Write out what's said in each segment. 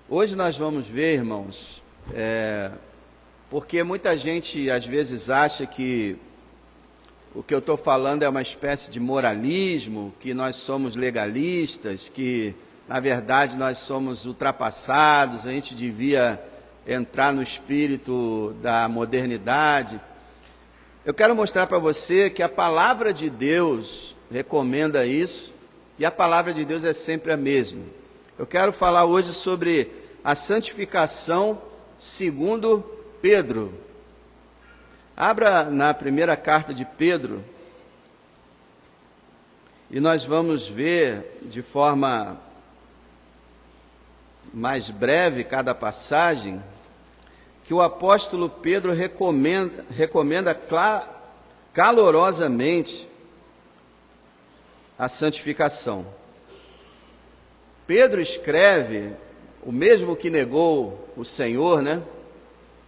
Hoje nós vamos ver, irmãos, porque muita gente às vezes acha que o que eu estou falando é uma espécie de moralismo, que nós somos legalistas, que na verdade nós somos ultrapassados, a gente devia entrar no espírito da modernidade. Eu quero mostrar para você que a palavra de Deus recomenda isso, e a palavra de Deus é sempre a mesma. Eu quero falar hoje sobre a santificação segundo Pedro. Abra na primeira carta de Pedro, e nós vamos ver de forma mais breve cada passagem, que o apóstolo Pedro recomenda calorosamente a santificação. Pedro escreve, o mesmo que negou o Senhor,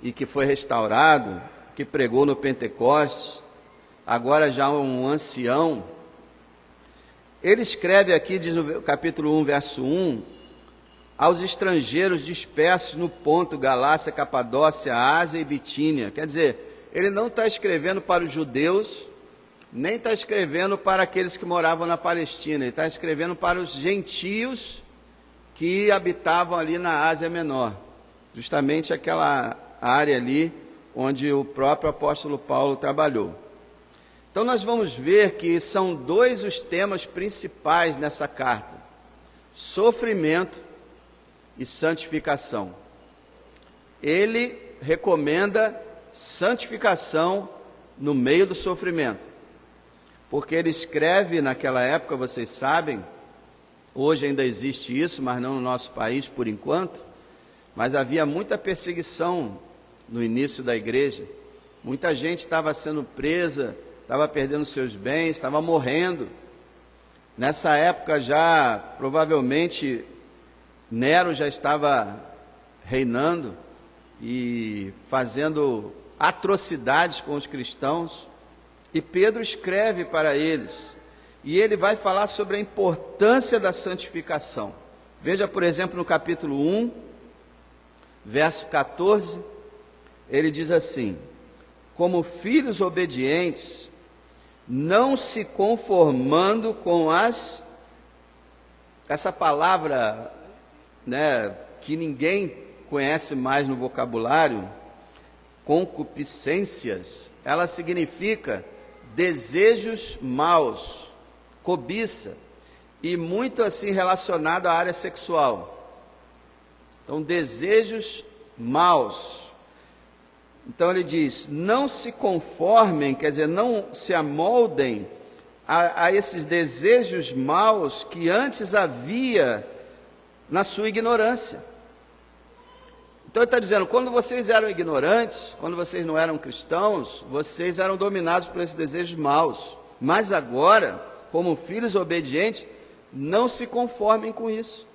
e que foi restaurado, que pregou no Pentecostes, agora já um ancião. Ele escreve aqui, diz o capítulo 1, verso 1, aos estrangeiros dispersos no Ponto, Galácia, Capadócia, Ásia e Bitínia. Quer dizer, ele não está escrevendo para os judeus, nem está escrevendo para aqueles que moravam na Palestina, ele está escrevendo para os gentios que habitavam ali na Ásia Menor, justamente aquela área ali onde o próprio apóstolo Paulo trabalhou. Então nós vamos ver que são dois os temas principais nessa carta: sofrimento e santificação. Ele recomenda santificação no meio do sofrimento, porque ele escreve naquela época, vocês sabem, hoje ainda existe isso, mas não no nosso país por enquanto, mas havia muita perseguição no início da igreja. Muita gente estava sendo presa, estava perdendo seus bens, estava morrendo. Nessa época já, provavelmente, Nero já estava reinando e fazendo atrocidades com os cristãos, e Pedro escreve para eles, e ele vai falar sobre a importância da santificação. Veja, por exemplo, no capítulo 1, verso 14, ele diz assim: como filhos obedientes, não se conformando com essa palavra, que ninguém conhece mais no vocabulário, concupiscências, ela significa desejos maus, cobiça, e muito assim relacionado à área sexual. Então, desejos maus. Então ele diz, não se conformem, quer dizer, não se amoldem a esses desejos maus que antes havia na sua ignorância. Então ele está dizendo, quando vocês eram ignorantes, quando vocês não eram cristãos, vocês eram dominados por esses desejos maus. Mas agora, como filhos obedientes, não se conformem com isso.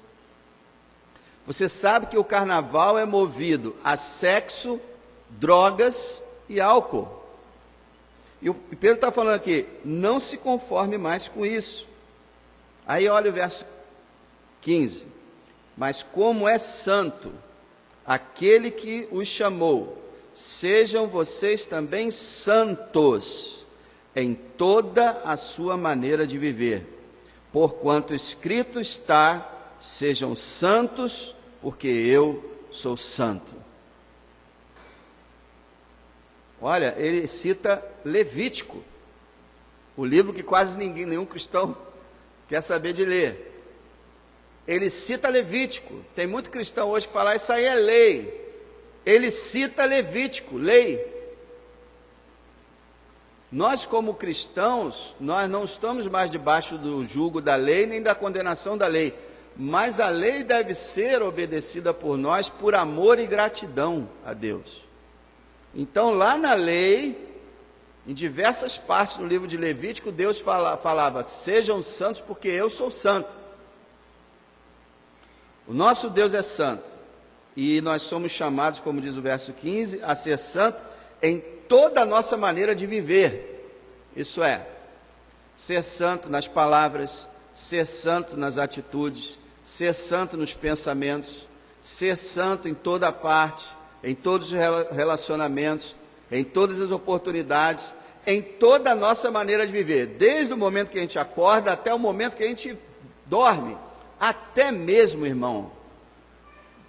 Você sabe que o carnaval é movido a sexo, drogas e álcool. E Pedro está falando aqui, não se conforme mais com isso. Aí olha o verso 15. Mas como é santo aquele que os chamou, sejam vocês também santos em toda a sua maneira de viver. Porquanto escrito está, sejam santos, porque eu sou santo. Olha, ele cita Levítico, o livro que quase nenhum cristão quer saber de ler. Ele cita Levítico. Tem muito cristão hoje que fala, isso aí é lei. Ele cita Levítico, lei. Nós como cristãos, nós não estamos mais debaixo do jugo da lei, nem da condenação da lei. Mas a lei deve ser obedecida por nós por amor e gratidão a Deus. Então, lá na lei, em diversas partes do livro de Levítico, Deus falava, sejam santos porque eu sou santo. O nosso Deus é santo, e nós somos chamados, como diz o verso 15, a ser santo em toda a nossa maneira de viver. Isso é, ser santo nas palavras, ser santo nas atitudes, ser santo nos pensamentos, ser santo em toda parte, em todos os relacionamentos, em todas as oportunidades, em toda a nossa maneira de viver, desde o momento que a gente acorda até o momento que a gente dorme, até mesmo, irmão.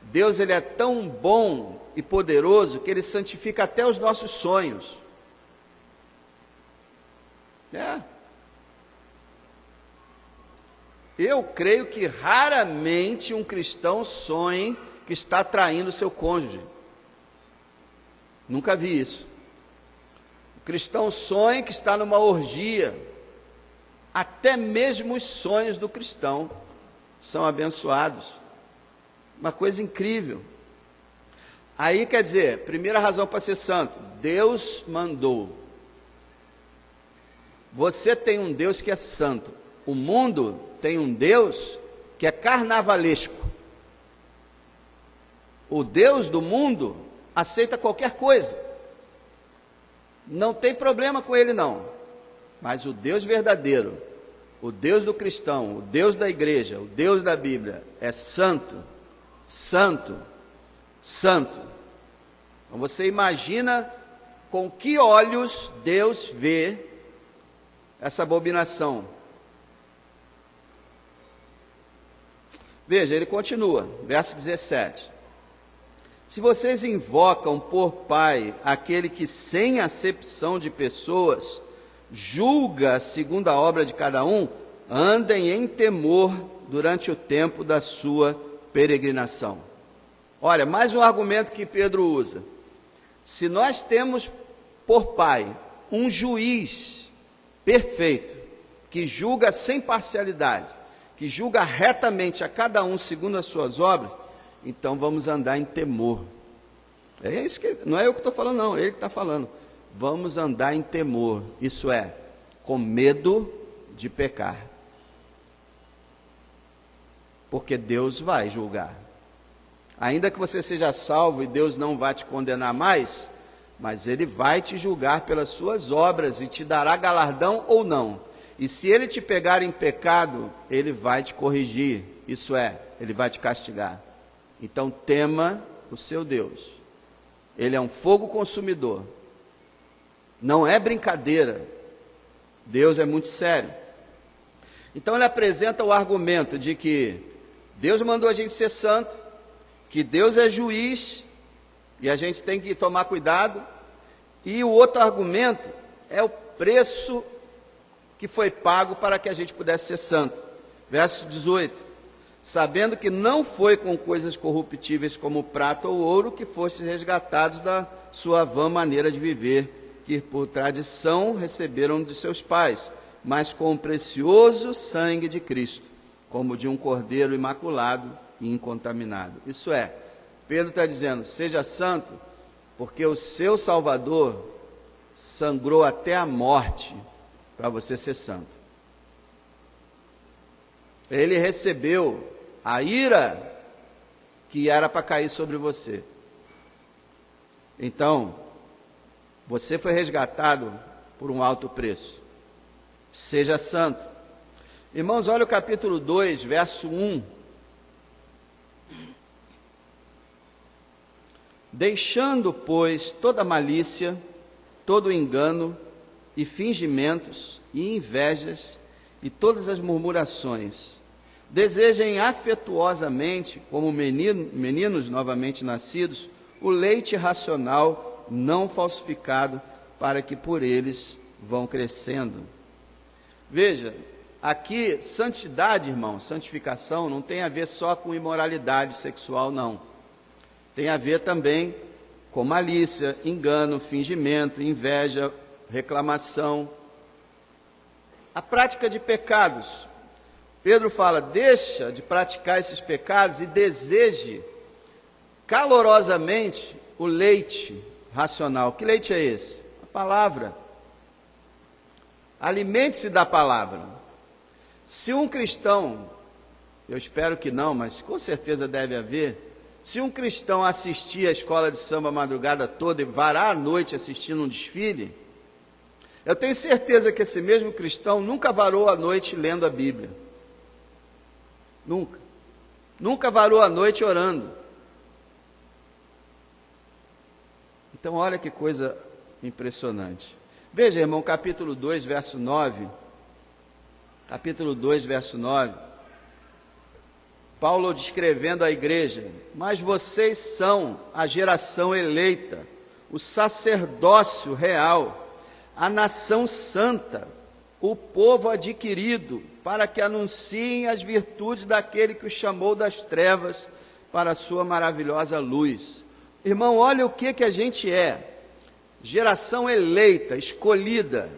Deus, ele é tão bom e poderoso que ele santifica até os nossos sonhos. Eu creio que raramente um cristão sonhe que está traindo seu cônjuge. Nunca vi isso. O cristão sonha que está numa orgia. Até mesmo os sonhos do cristão são abençoados. Uma coisa incrível. Aí quer dizer, primeira razão para ser santo, Deus mandou. Você tem um Deus que é santo. O mundo tem um Deus que é carnavalesco. O Deus do mundo aceita qualquer coisa. Não tem problema com ele não. Mas o Deus verdadeiro, o Deus do cristão, o Deus da igreja, o Deus da Bíblia é santo, santo, santo. Então você imagina com que olhos Deus vê essa abominação. Veja, ele continua, verso 17. Se vocês invocam por Pai aquele que sem acepção de pessoas julga segundo a obra de cada um, andem em temor durante o tempo da sua peregrinação. Olha, mais um argumento que Pedro usa. Se nós temos por Pai um juiz perfeito, que julga sem parcialidade, que julga retamente a cada um segundo as suas obras, então vamos andar em temor. É isso que, não é eu que estou falando não, é ele que está falando. Vamos andar em temor, isso é, com medo de pecar. Porque Deus vai julgar. Ainda que você seja salvo e Deus não vai te condenar mais, mas Ele vai te julgar pelas suas obras e te dará galardão ou não. E se Ele te pegar em pecado, Ele vai te corrigir, isso é, Ele vai te castigar. Então tema o seu Deus. Ele é um fogo consumidor. Não é brincadeira. Deus é muito sério. Então ele apresenta o argumento de que Deus mandou a gente ser santo, que Deus é juiz e a gente tem que tomar cuidado. E o outro argumento é o preço que foi pago para que a gente pudesse ser santo. Verso 18. Sabendo que não foi com coisas corruptíveis como prata ou ouro que fostes resgatados da sua vã maneira de viver, que por tradição receberam de seus pais, mas com o precioso sangue de Cristo, como de um cordeiro imaculado e incontaminado. Isso é, Pedro está dizendo, seja santo, porque o seu Salvador sangrou até a morte para você ser santo. Ele recebeu a ira que era para cair sobre você. Então, você foi resgatado por um alto preço. Seja santo. Irmãos, olha o capítulo 2, verso 1. Deixando, pois, toda malícia, todo engano, e fingimentos, e invejas, e todas as murmurações, desejem afetuosamente, como meninos novamente nascidos, o leite racional não falsificado, para que por eles vão crescendo. Veja, aqui, santidade, irmão, santificação, não tem a ver só com imoralidade sexual, não. Tem a ver também com malícia, engano, fingimento, inveja, reclamação. A prática de pecados. Pedro fala, deixa de praticar esses pecados e deseje calorosamente o leite racional. Que leite é esse? A palavra. Alimente-se da palavra. Se um cristão, eu espero que não, mas com certeza deve haver, se um cristão assistir a escola de samba a madrugada toda e varar à noite assistindo um desfile, eu tenho certeza que esse mesmo cristão nunca varou a noite lendo a Bíblia. Nunca. Nunca varou a noite orando. Então, olha que coisa impressionante. Veja, irmão, capítulo 2, verso 9. Capítulo 2, verso 9. Paulo descrevendo a igreja: mas vocês são a geração eleita, o sacerdócio real, a nação santa, o povo adquirido, para que anunciem as virtudes daquele que os chamou das trevas para a sua maravilhosa luz. Irmão, olha o que a gente é. Geração eleita, escolhida.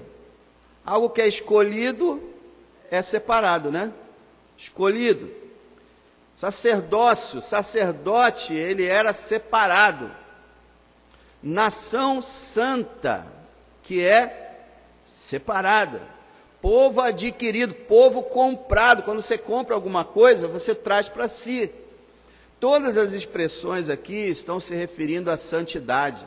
Algo que é escolhido é separado, né? Escolhido. Sacerdócio, sacerdote, ele era separado. Nação santa, que é separada. Povo adquirido, povo comprado. Quando você compra alguma coisa, você traz para si. Todas as expressões aqui estão se referindo à santidade.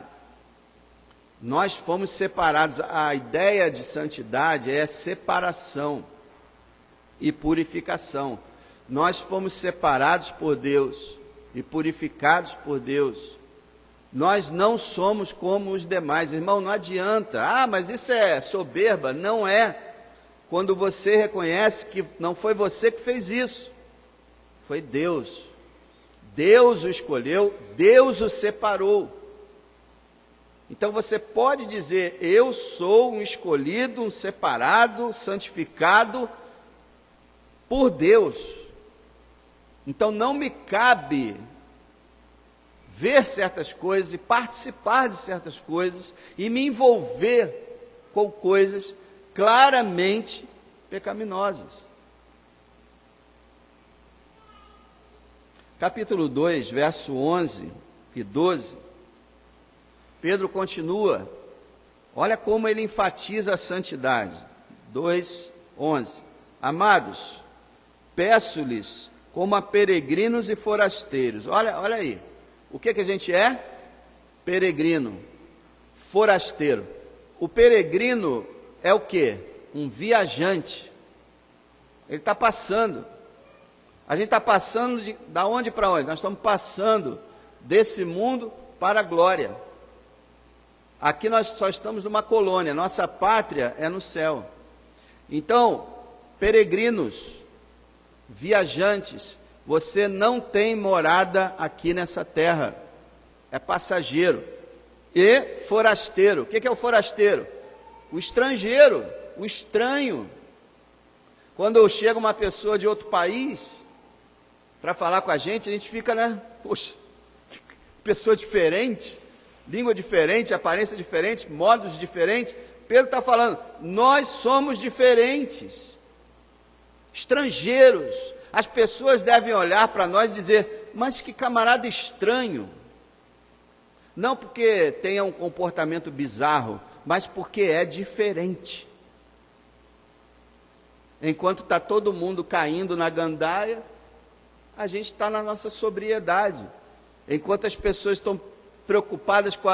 Nós fomos separados. A ideia de santidade é separação e purificação. Nós fomos separados por Deus e purificados por Deus. Nós não somos como os demais. Irmão, não adianta. Mas isso é soberba. Não é. Quando você reconhece que não foi você que fez isso, foi Deus. Deus o escolheu, Deus o separou. Então você pode dizer: eu sou um escolhido, um separado, santificado por Deus. Então não me cabe ver certas coisas e participar de certas coisas e me envolver com coisas claramente pecaminosas. Capítulo 2, verso 11 e 12, Pedro continua, olha como ele enfatiza a santidade. 2, 11. Amados, peço-lhes como a peregrinos e forasteiros. Olha aí, o que a gente é? Peregrino, forasteiro. O peregrino é o quê? Um viajante. Ele está passando. A gente está passando da onde para onde? Nós estamos passando desse mundo para a glória. Aqui nós só estamos numa colônia, nossa pátria é no céu. Então, peregrinos, viajantes, você não tem morada aqui nessa terra, é passageiro. E forasteiro, o que é o forasteiro? O estrangeiro, o estranho. Quando chega uma pessoa de outro país para falar com a gente fica, né? Poxa, pessoa diferente, língua diferente, aparência diferente, modos diferentes. Pedro está falando, nós somos diferentes, estrangeiros. As pessoas devem olhar para nós e dizer, mas que camarada estranho. Não porque tenha um comportamento bizarro, mas porque é diferente. Enquanto está todo mundo caindo na gandaia, a gente está na nossa sobriedade. Enquanto as pessoas estão preocupadas com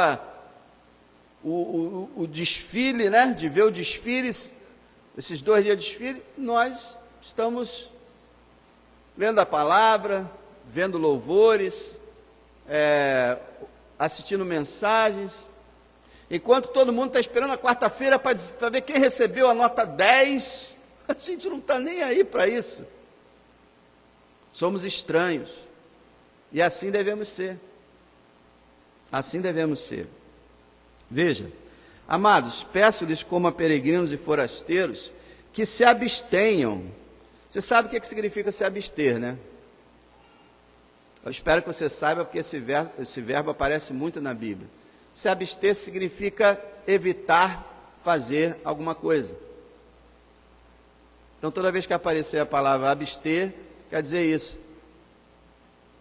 o desfile, né? De ver o desfile, esses 2 dias de desfile, nós estamos lendo a palavra, vendo louvores, assistindo mensagens. Enquanto todo mundo está esperando a quarta-feira para ver quem recebeu a nota 10, a gente não está nem aí para isso. Somos estranhos. E assim devemos ser. Assim devemos ser. Veja, amados, peço-lhes como a peregrinos e forasteiros, que se abstenham. Você sabe o que significa se abster, né? Eu espero que você saiba, porque esse verbo aparece muito na Bíblia. Se abster significa evitar fazer alguma coisa. Então, toda vez que aparecer a palavra abster, quer dizer isso.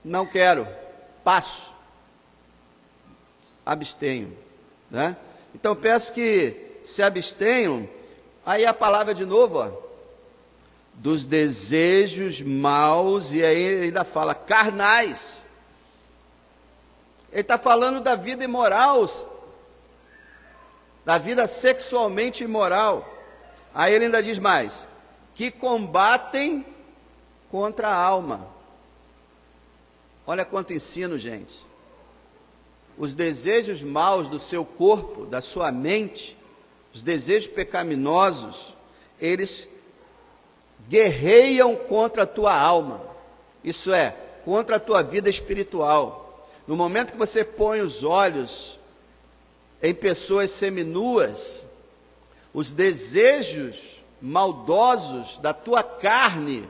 Não quero, passo, abstenho, né? Então, peço que se abstenham. Aí a palavra de novo, ó, dos desejos maus, e aí ele ainda fala carnais. Ele está falando da vida imoral, da vida sexualmente imoral. Aí ele ainda diz mais, que combatem contra a alma. Olha quanto ensino, gente. os desejos maus do seu corpo, da sua mente, os desejos pecaminosos, eles guerreiam contra a tua alma, isso é, contra a tua vida espiritual. No momento que você põe os olhos em pessoas seminuas, os desejos maldosos da tua carne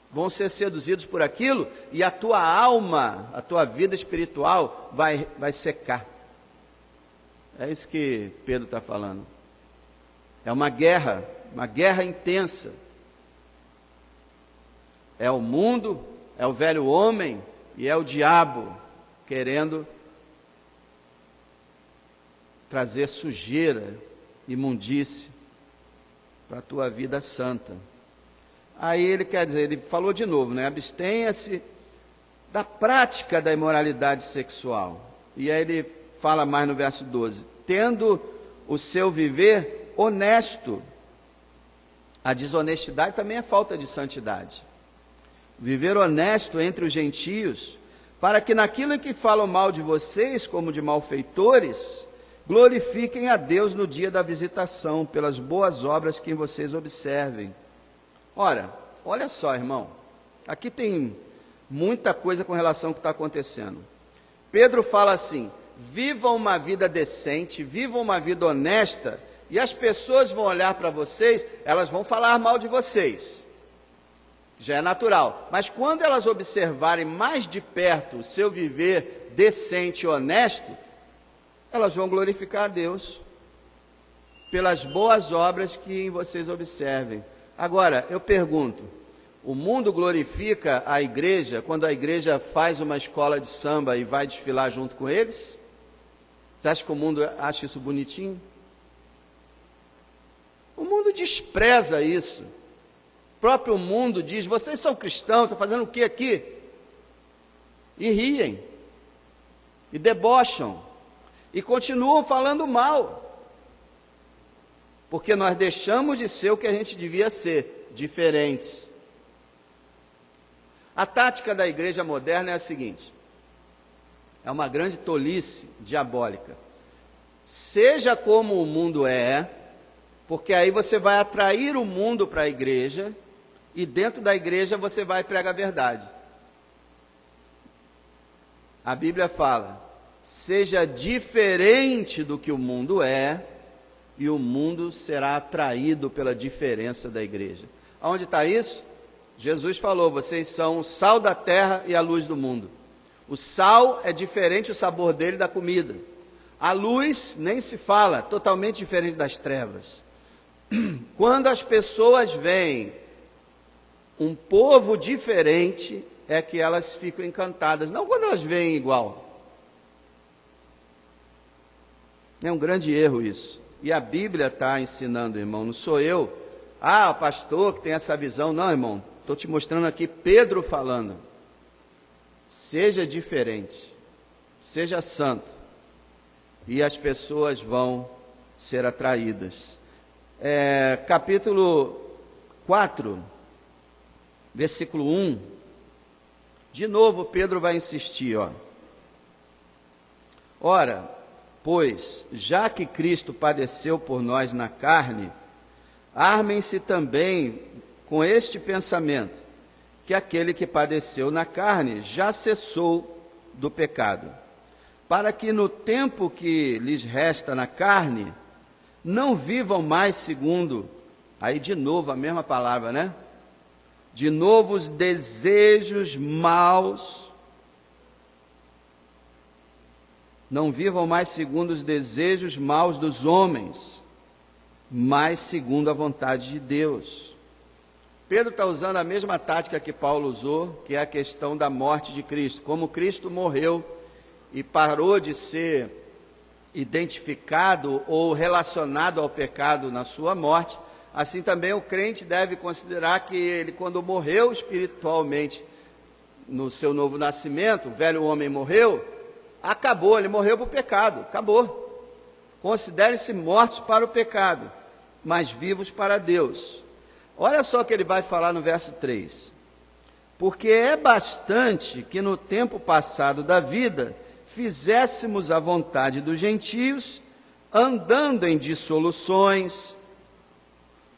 vão ser seduzidos por aquilo, e a tua alma, a tua vida espiritual vai secar. É isso que Pedro está falando. É uma guerra intensa. É o mundo, é o velho homem e é o diabo querendo trazer sujeira, imundície para a tua vida santa. Aí ele quer dizer, ele falou de novo, né? Abstenha-se da prática da imoralidade sexual. E aí ele fala mais no verso 12, tendo o seu viver honesto. A desonestidade também é falta de santidade. Viver honesto entre os gentios, para que naquilo em que falam mal de vocês, como de malfeitores, glorifiquem a Deus no dia da visitação, pelas boas obras que em vocês observem. Ora, olha só, irmão, aqui tem muita coisa com relação ao que está acontecendo. Pedro fala assim, vivam uma vida decente, vivam uma vida honesta, e as pessoas vão olhar para vocês, elas vão falar mal de vocês. Já é natural. Mas quando elas observarem mais de perto o seu viver decente e honesto, elas vão glorificar a Deus pelas boas obras que em vocês observem. Agora, eu pergunto, o mundo glorifica a igreja quando a igreja faz uma escola de samba e vai desfilar junto com eles? Você acha que o mundo acha isso bonitinho? O mundo despreza isso. O próprio mundo diz, vocês são cristãos, estão fazendo o que aqui? E riem, e debocham, e continuam falando mal. Porque nós deixamos de ser o que a gente devia ser, diferentes. A tática da igreja moderna é a seguinte, é uma grande tolice diabólica. Seja como o mundo é, porque aí você vai atrair o mundo para a igreja, e dentro da igreja você vai pregar a verdade. A Bíblia fala, seja diferente do que o mundo é, e o mundo será atraído pela diferença da igreja. Aonde está isso? Jesus falou, vocês são o sal da terra e a luz do mundo. O sal é diferente o sabor dele da comida. A luz nem se fala, totalmente diferente das trevas. Quando as pessoas veem um povo diferente, é que elas ficam encantadas. Não quando elas veem igual. É um grande erro isso. E a Bíblia está ensinando, irmão, não sou eu, o pastor que tem essa visão. Não, irmão, estou te mostrando aqui Pedro falando. Seja diferente, seja santo, e as pessoas vão ser atraídas. Capítulo 4, versículo 1, de novo Pedro vai insistir, Ora, pois, já que Cristo padeceu por nós na carne, armem-se também com este pensamento, que aquele que padeceu na carne já cessou do pecado, para que no tempo que lhes resta na carne, não vivam mais segundo, aí de novo a mesma palavra, né? De novo os desejos maus, não vivam mais segundo os desejos maus dos homens, mas segundo a vontade de Deus. Pedro está usando a mesma tática que Paulo usou, que é a questão da morte de Cristo. Como Cristo morreu e parou de ser identificado ou relacionado ao pecado na sua morte, assim também o crente deve considerar que ele, quando morreu espiritualmente no seu novo nascimento, o velho homem morreu, acabou, ele morreu para o pecado, acabou. Considerem-se mortos para o pecado, mas vivos para Deus. Olha só o que ele vai falar no verso 3. Porque é bastante que no tempo passado da vida fizéssemos a vontade dos gentios, andando em dissoluções,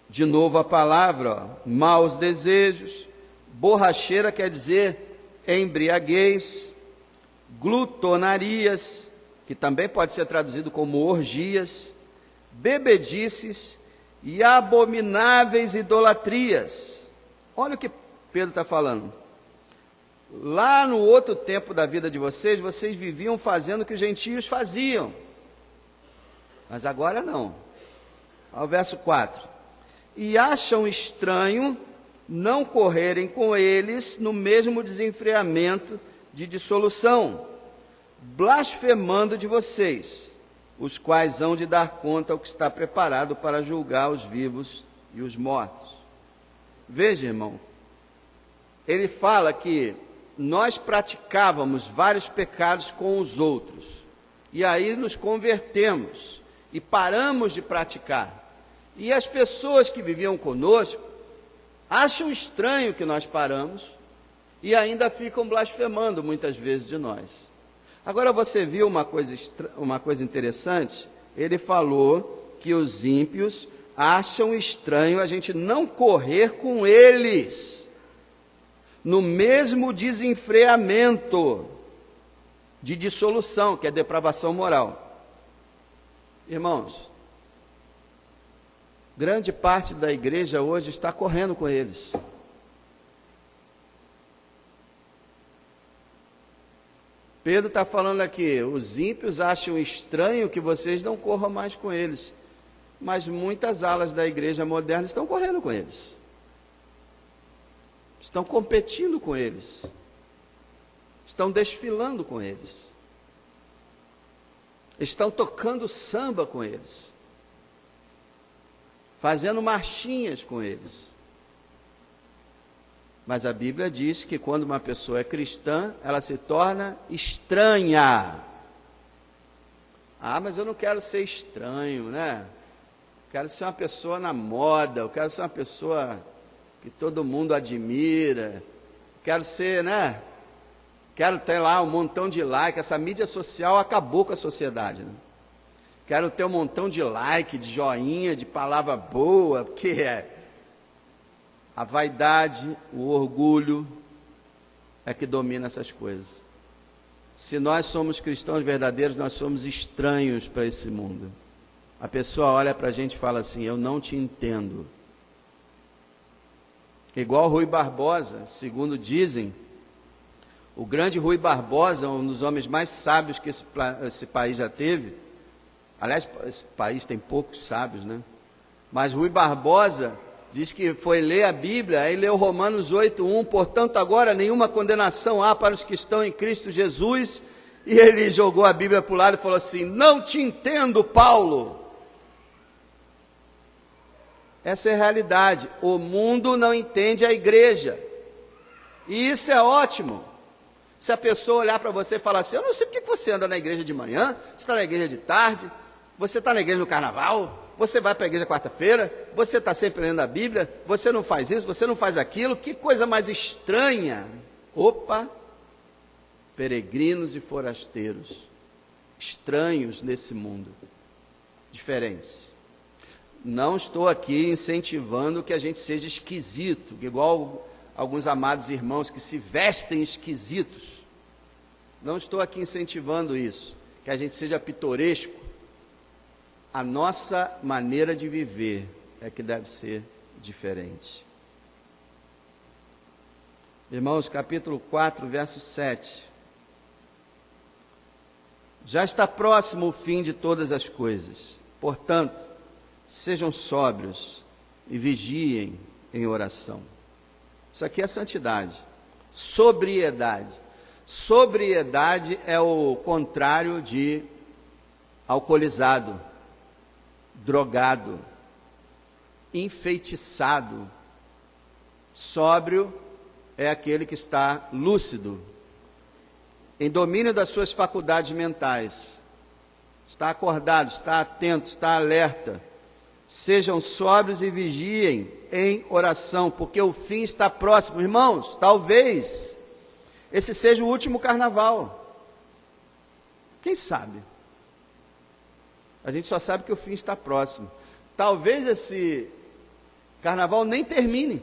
de novo a palavra, maus desejos, borracheira quer dizer embriaguez, glutonarias, que também pode ser traduzido como orgias, bebedices e abomináveis idolatrias. Olha o que Pedro está falando. Lá no outro tempo da vida de vocês, vocês viviam fazendo o que os gentios faziam. Mas agora não. Ao verso 4. E acham estranho não correrem com eles no mesmo desenfreamento de dissolução, blasfemando de vocês, os quais hão de dar conta ao que está preparado para julgar os vivos e os mortos. Veja, irmão, ele fala que nós praticávamos vários pecados com os outros, e aí nos convertemos e paramos de praticar. E as pessoas que viviam conosco acham estranho que nós paramos e ainda ficam blasfemando muitas vezes de nós. Agora você viu uma coisa interessante? Ele falou que os ímpios acham estranho a gente não correr com eles no mesmo desenfreamento de dissolução, que é depravação moral. Irmãos, grande parte da igreja hoje está correndo com eles. Pedro está falando aqui, os ímpios acham estranho que vocês não corram mais com eles, mas muitas alas da igreja moderna estão correndo com eles, estão competindo com eles, estão desfilando com eles, estão tocando samba com eles, fazendo marchinhas com eles. Mas a Bíblia diz que quando uma pessoa é cristã, ela se torna estranha. Ah, mas eu não quero ser estranho, né? Quero ser uma pessoa na moda, eu quero ser uma pessoa que todo mundo admira, quero ser, né? Quero ter lá um montão de like. Essa mídia social acabou com a sociedade, né? Quero ter um montão de like, de joinha, de palavra boa, porque a vaidade, o orgulho é que domina essas coisas. Se nós somos cristãos verdadeiros, nós somos estranhos para esse mundo. A pessoa olha para a gente e fala assim, eu não te entendo. Igual Rui Barbosa, segundo dizem, o grande Rui Barbosa, um dos homens mais sábios que esse país já teve. Aliás, esse país tem poucos sábios, né? Mas Rui Barbosa diz que foi ler a Bíblia, aí leu Romanos 8:1, portanto agora nenhuma condenação há para os que estão em Cristo Jesus, e ele jogou a Bíblia para o lado e falou assim, não te entendo, Paulo. Essa é a realidade, o mundo não entende a igreja, e isso é ótimo. Se a pessoa olhar para você e falar assim, eu não sei porque você anda na igreja de manhã, você está na igreja de tarde, você está na igreja no carnaval, você vai para a igreja quarta-feira, você está sempre lendo a Bíblia, você não faz isso, você não faz aquilo, que coisa mais estranha. Opa, peregrinos e forasteiros, estranhos nesse mundo, diferentes. Não estou aqui incentivando que a gente seja esquisito, igual alguns amados irmãos que se vestem esquisitos. Não estou aqui incentivando isso, que a gente seja pitoresco. A nossa maneira de viver é que deve ser diferente. Irmãos, capítulo 4, verso 7. Já está próximo o fim de todas as coisas. Portanto, sejam sóbrios e vigiem em oração. Isso aqui é santidade. Sobriedade. Sobriedade é o contrário de alcoolizado, drogado, enfeitiçado. Sóbrio é aquele que está lúcido, em domínio das suas faculdades mentais, está acordado, está atento, está alerta. Sejam sóbrios e vigiem em oração, porque o fim está próximo. Irmãos, talvez esse seja o último carnaval. Quem sabe? A gente só sabe que o fim está próximo. Talvez esse carnaval nem termine.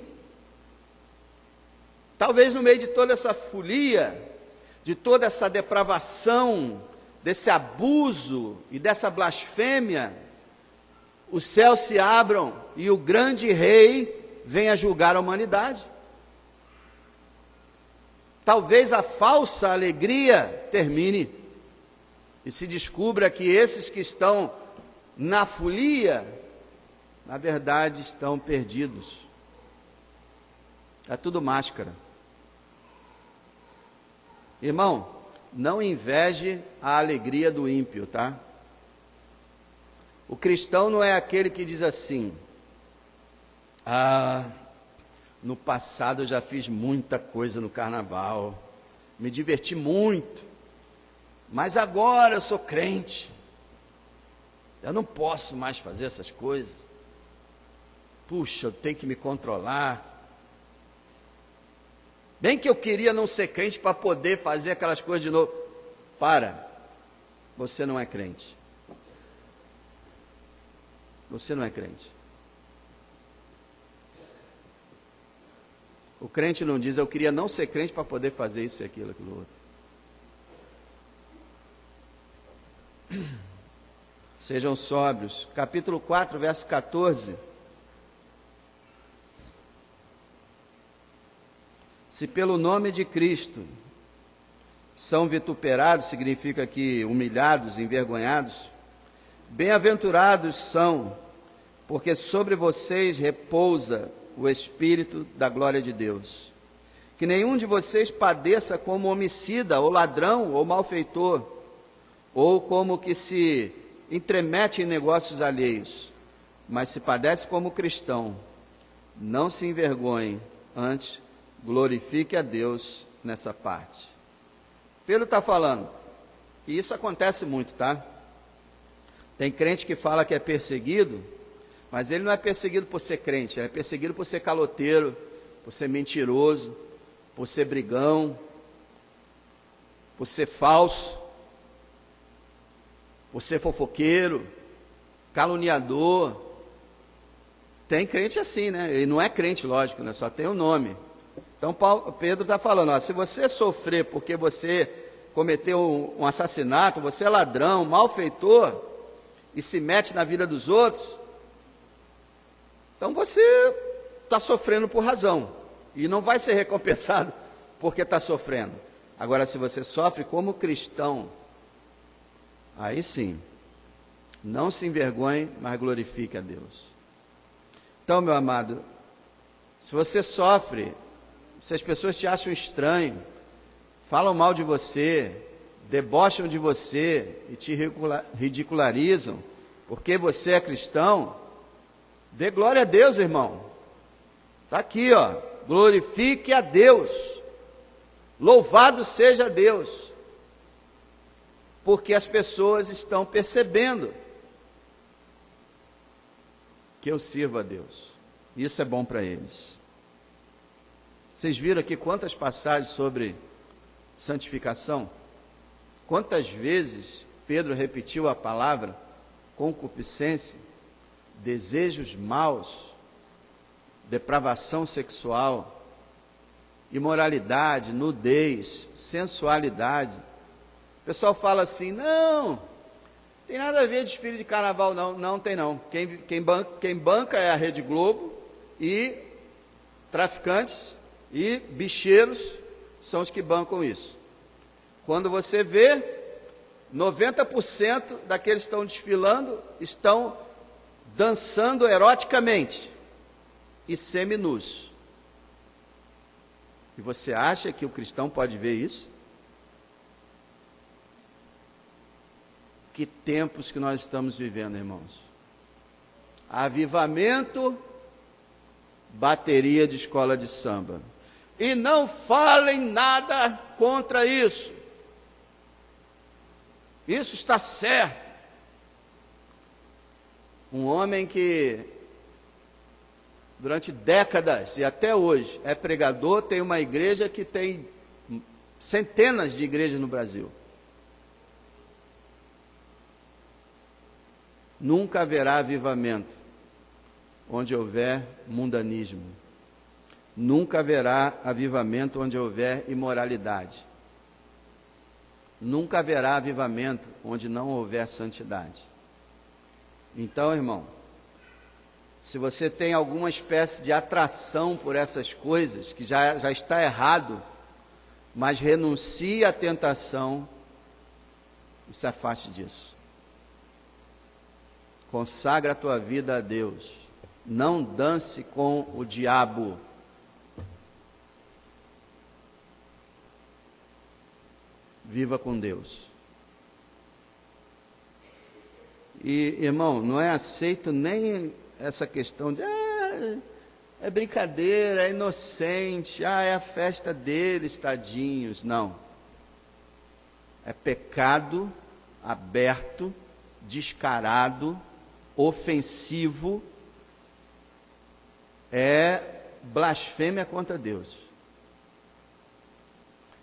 Talvez no meio de toda essa folia, de toda essa depravação, desse abuso e dessa blasfêmia, os céus se abram e o grande rei venha julgar a humanidade. Talvez a falsa alegria termine e se descubra que esses que estão na folia, na verdade estão perdidos. É tudo máscara. Irmão, não inveje a alegria do ímpio, tá? O cristão não é aquele que diz assim: no passado eu já fiz muita coisa no carnaval, me diverti muito, mas agora eu sou crente, eu não posso mais fazer essas coisas. Puxa, eu tenho que me controlar. Bem que eu queria não ser crente para poder fazer aquelas coisas de novo. Para, você não é crente. Você não é crente. O crente não diz: eu queria não ser crente para poder fazer isso e aquilo, aquilo outro. Sejam sóbrios. Capítulo 4, verso 14. Se pelo nome de Cristo são vituperados, significa que humilhados, envergonhados, bem-aventurados são, porque sobre vocês repousa o Espírito da glória de Deus. Que nenhum de vocês padeça como homicida, ou ladrão, ou malfeitor, ou como que se entremete em negócios alheios, mas se padece como cristão, não se envergonhe, antes glorifique a Deus nessa parte. Pedro está falando, e isso acontece muito, tá? Tem crente que fala que é perseguido, mas ele não é perseguido por ser crente, ele é perseguido por ser caloteiro, por ser mentiroso, por ser brigão, por ser falso, por ser fofoqueiro, caluniador. Tem crente assim, né? Ele não é crente, lógico, né? Só tem o nome. Então Pedro está falando, ó, se você sofrer porque você cometeu um assassinato, você é ladrão, malfeitor, e se mete na vida dos outros, então você está sofrendo por razão, e não vai ser recompensado porque está sofrendo. Agora, se você sofre como cristão, aí sim, não se envergonhe, mas glorifique a Deus. Então, meu amado, se você sofre, se as pessoas te acham estranho, falam mal de você, debocham de você e te ridicularizam, porque você é cristão, dê glória a Deus, irmão. Está aqui, ó, glorifique a Deus, louvado seja Deus, porque as pessoas estão percebendo que eu sirvo a Deus, isso é bom para eles. Vocês viram aqui quantas passagens sobre santificação? Quantas vezes Pedro repetiu a palavra concupiscência, desejos maus, depravação sexual, imoralidade, nudez, sensualidade. O pessoal fala assim: não, tem nada a ver desfile de carnaval, não. Não tem não. Quem banca é a Rede Globo, e traficantes e bicheiros são os que bancam isso. Quando você vê, 90% daqueles que estão desfilando estão dançando eroticamente e seminus. E você acha que o cristão pode ver isso? Que tempos que nós estamos vivendo, irmãos. Avivamento, bateria de escola de samba. E não falem nada contra isso. Isso está certo. Um homem que durante décadas e até hoje é pregador, tem uma igreja que tem centenas de igrejas no Brasil. Nunca haverá avivamento onde houver mundanismo. Nunca haverá avivamento onde houver imoralidade. Nunca haverá avivamento onde não houver santidade. Então, irmão, se você tem alguma espécie de atração por essas coisas, que já está errado, mas renuncie à tentação e se afaste disso. Consagra a tua vida a Deus. Não dance com o diabo. Viva com Deus. E, irmão, não é aceito nem essa questão de é brincadeira, é inocente, é a festa deles, tadinhos. Não. É pecado aberto, descarado, ofensivo, é blasfêmia contra Deus.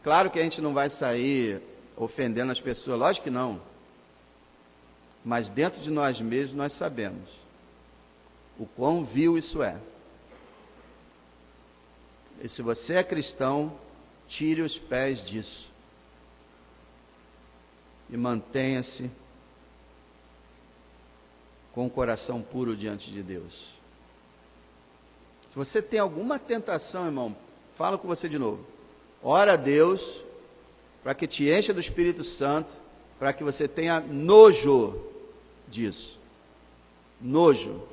Claro que a gente não vai sair ofendendo as pessoas, lógico que não. Mas dentro de nós mesmos nós sabemos o quão vil isso é. E se você é cristão, tire os pés disso. E mantenha-se com o coração puro diante de Deus. Se você tem alguma tentação, irmão, falo com você de novo. Ora a Deus para que te encha do Espírito Santo, para que você tenha nojo disso. Nojo,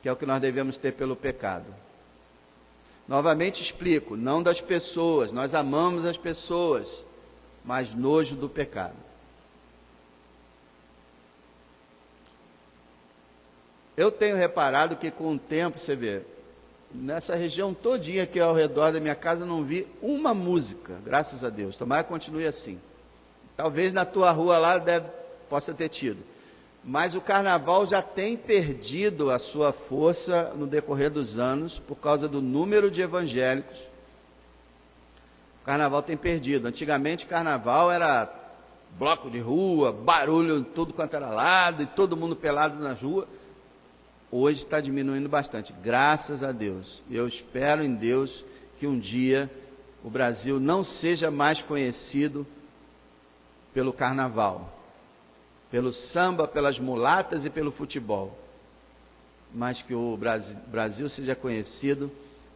que é o que nós devemos ter pelo pecado. Novamente explico, não das pessoas, nós amamos as pessoas, mas nojo do pecado. Eu tenho reparado que com o tempo, você vê, nessa região todinha aqui ao redor da minha casa, não vi uma música, graças a Deus. Tomara que continue assim. Talvez na tua rua lá possa ter tido. Mas o carnaval já tem perdido a sua força no decorrer dos anos, por causa do número de evangélicos. O carnaval tem perdido. Antigamente, carnaval era bloco de rua, barulho em tudo quanto era lado, e todo mundo pelado na rua. Hoje está diminuindo bastante, graças a Deus. Eu espero em Deus que um dia o Brasil não seja mais conhecido pelo carnaval, pelo samba, pelas mulatas e pelo futebol, mas que o Brasil seja conhecido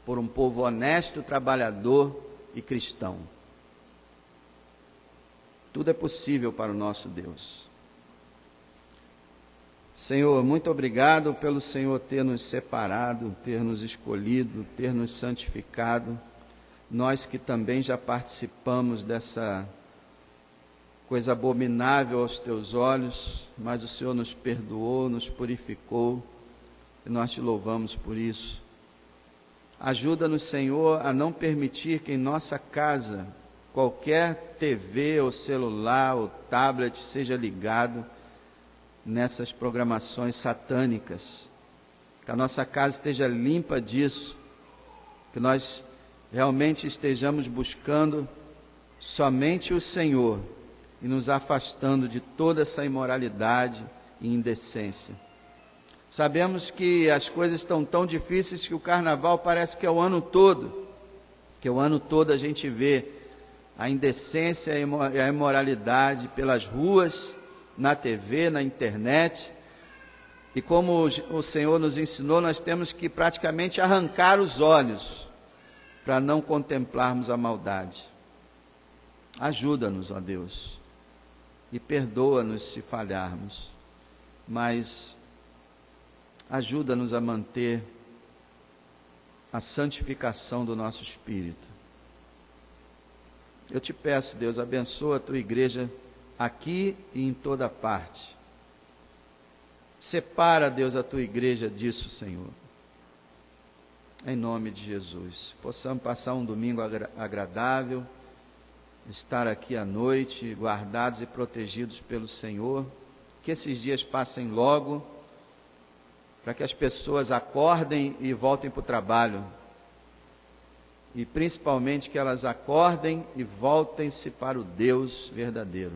por um povo honesto, trabalhador e cristão. Tudo é possível para o nosso Deus. Senhor, muito obrigado pelo Senhor ter nos separado, ter nos escolhido, ter nos santificado. Nós que também já participamos dessa coisa abominável aos teus olhos, mas o Senhor nos perdoou, nos purificou, e nós te louvamos por isso. Ajuda-nos, Senhor, a não permitir que em nossa casa qualquer TV ou celular ou tablet seja ligado nessas programações satânicas, que a nossa casa esteja limpa disso, que nós realmente estejamos buscando somente o Senhor e nos afastando de toda essa imoralidade e indecência. Sabemos que as coisas estão tão difíceis que o carnaval parece que é o ano todo, que o ano todo a gente vê a indecência e a imoralidade pelas ruas, na TV, na internet, e como o Senhor nos ensinou, nós temos que praticamente arrancar os olhos para não contemplarmos a maldade. Ajuda-nos, ó Deus, e perdoa-nos se falharmos, mas ajuda-nos a manter a santificação do nosso espírito. Eu te peço, Deus, abençoa a tua igreja aqui e em toda parte. Separa, Deus, a tua igreja disso, Senhor. Em nome de Jesus. Possamos passar um domingo agradável, estar aqui à noite, guardados e protegidos pelo Senhor. Que esses dias passem logo, para que as pessoas acordem e voltem para o trabalho. E principalmente que elas acordem e voltem-se para o Deus verdadeiro.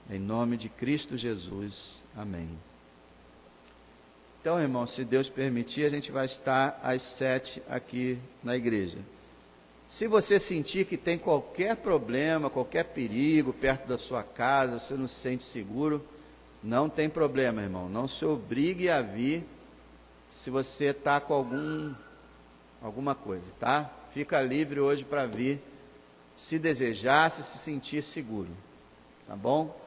Em nome de Cristo Jesus. Amém. Então, irmão, se Deus permitir, a gente vai estar às 7 aqui na igreja. Se você sentir que tem qualquer problema, qualquer perigo perto da sua casa, você não se sente seguro, não tem problema, irmão. Não se obrigue a vir se você está com alguma coisa, tá? Fica livre hoje para vir, se desejar, se sentir seguro, tá bom?